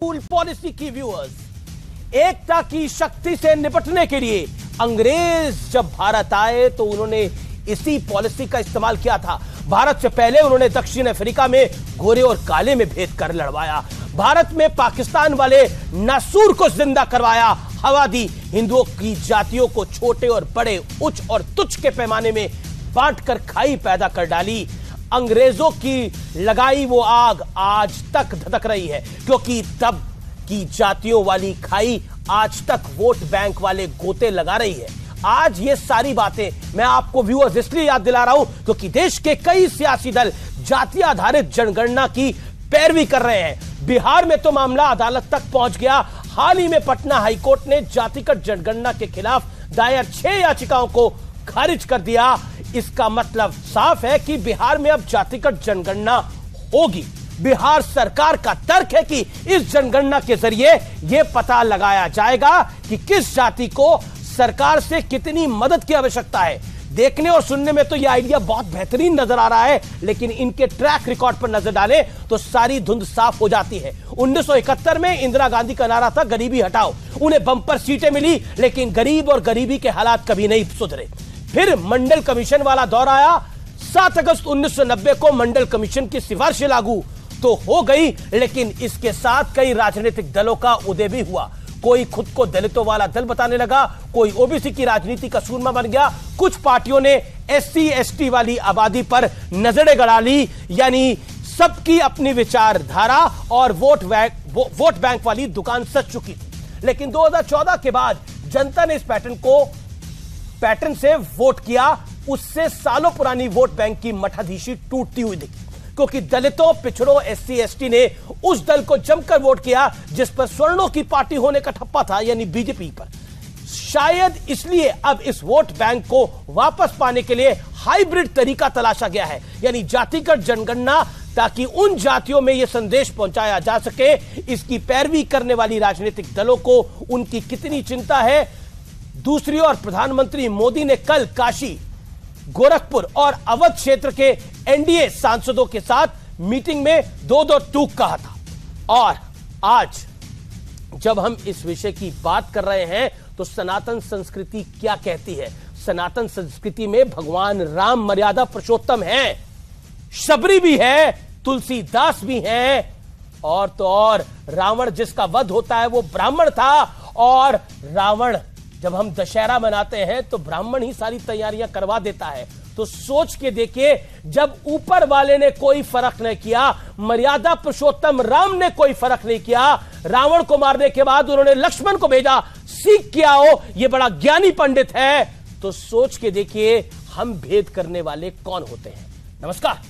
फूल policy की viewers, एकता की शक्ति से निपटने के लिए अंग्रेज जब भारत आए तो उन्होंने इसी पॉलिसी का इस्तेमाल किया था। भारत से पहले उन्होंने दक्षिण अफ्रीका में गोरे और काले में भेद कर लड़वाया। भारत में पाकिस्तान वाले नासूर को जिंदा करवाया, हवा दी। हिंदुओं की जातियों को छोटे और बड़े, उच्च और तुच्छ के पैमाने में बांटकर खाई पैदा कर डाली। अंग्रेजों की लगाई वो आग आज तक धधक रही है, क्योंकि तब की जातियों वाली खाई आज तक वोट बैंक वाले गोते लगा रही है। आज ये सारी बातें मैं आपको व्यूअर्स इसलिए याद दिला रहा हूं क्योंकि देश के कई सियासी दल जाति आधारित जनगणना की पैरवी कर रहे हैं। बिहार में तो मामला अदालत तक पहुंच गया। हाल ही में पटना हाईकोर्ट ने जातिगत जनगणना के खिलाफ दायर 6 याचिकाओं को खारिज कर दिया। इसका मतलब साफ है कि बिहार में अब जातिगत जनगणना होगी। बिहार सरकार का तर्क है कि इस जनगणना के जरिए यह पता लगाया जाएगा कि किस जाति को सरकार से कितनी मदद की आवश्यकता है। देखने और सुनने में तो यह आइडिया बहुत बेहतरीन नजर आ रहा है, लेकिन इनके ट्रैक रिकॉर्ड पर नजर डालें तो सारी धुंध साफ हो जाती है। 1971 में इंदिरा गांधी का नारा था गरीबी हटाओ। उन्हें बंपर सीटें मिली, लेकिन गरीब और गरीबी के हालात कभी नहीं सुधरे। फिर मंडल कमीशन वाला दौर आया। 7 अगस्त 1990 को मंडल कमीशन की सिफारिशें लागू तो हो गई, लेकिन इसके साथ कई राजनीतिक दलों का उदय भी हुआ। कोई खुद को दलितों वाला दल बताने लगा, कोई ओबीसी की राजनीति का सूरमा बन गया। कुछ पार्टियों ने एससी एसटी वाली आबादी पर नजरें गड़ा ली, यानी सबकी अपनी विचारधारा और वोट बैंक वाली दुकान सज चुकी थी। लेकिन 2014 के बाद जनता ने इस पैटर्न से वोट किया। उससे सालों पुरानी वोट बैंक की मठाधीशी टूटती हुई दिखी, क्योंकि दलितों, पिछड़ों, एससी एसटी ने उस दल को जमकर वोट किया जिस पर स्वर्णों की पार्टी होने का ठप्पा था, यानी बीजेपी पर। शायद इसलिए अब इस वोट बैंक को वापस पाने के लिए हाइब्रिड तरीका तलाशा गया है, यानी जातिगत जनगणना, ताकि उन जातियों में यह संदेश पहुंचाया जा सके इसकी पैरवी करने वाली राजनीतिक दलों को उनकी कितनी चिंता है। दूसरी ओर प्रधानमंत्री मोदी ने कल काशी, गोरखपुर और अवध क्षेत्र के एनडीए सांसदों के साथ मीटिंग में 2-2 टूक कहा था। और आज जब हम इस विषय की बात कर रहे हैं तो सनातन संस्कृति क्या कहती है। सनातन संस्कृति में भगवान राम मर्यादा पुरुषोत्तम है, शबरी भी है, तुलसीदास भी है, और तो और रावण जिसका वध होता है वो ब्राह्मण था। और रावण जब हम दशहरा मनाते हैं तो ब्राह्मण ही सारी तैयारियां करवा देता है। तो सोच के देखिए, जब ऊपर वाले ने कोई फर्क नहीं किया, मर्यादा पुरुषोत्तम राम ने कोई फर्क नहीं किया, रावण को मारने के बाद उन्होंने लक्ष्मण को भेजा, सीख किया हो, यह बड़ा ज्ञानी पंडित है। तो सोच के देखिए हम भेद करने वाले कौन होते हैं। नमस्कार।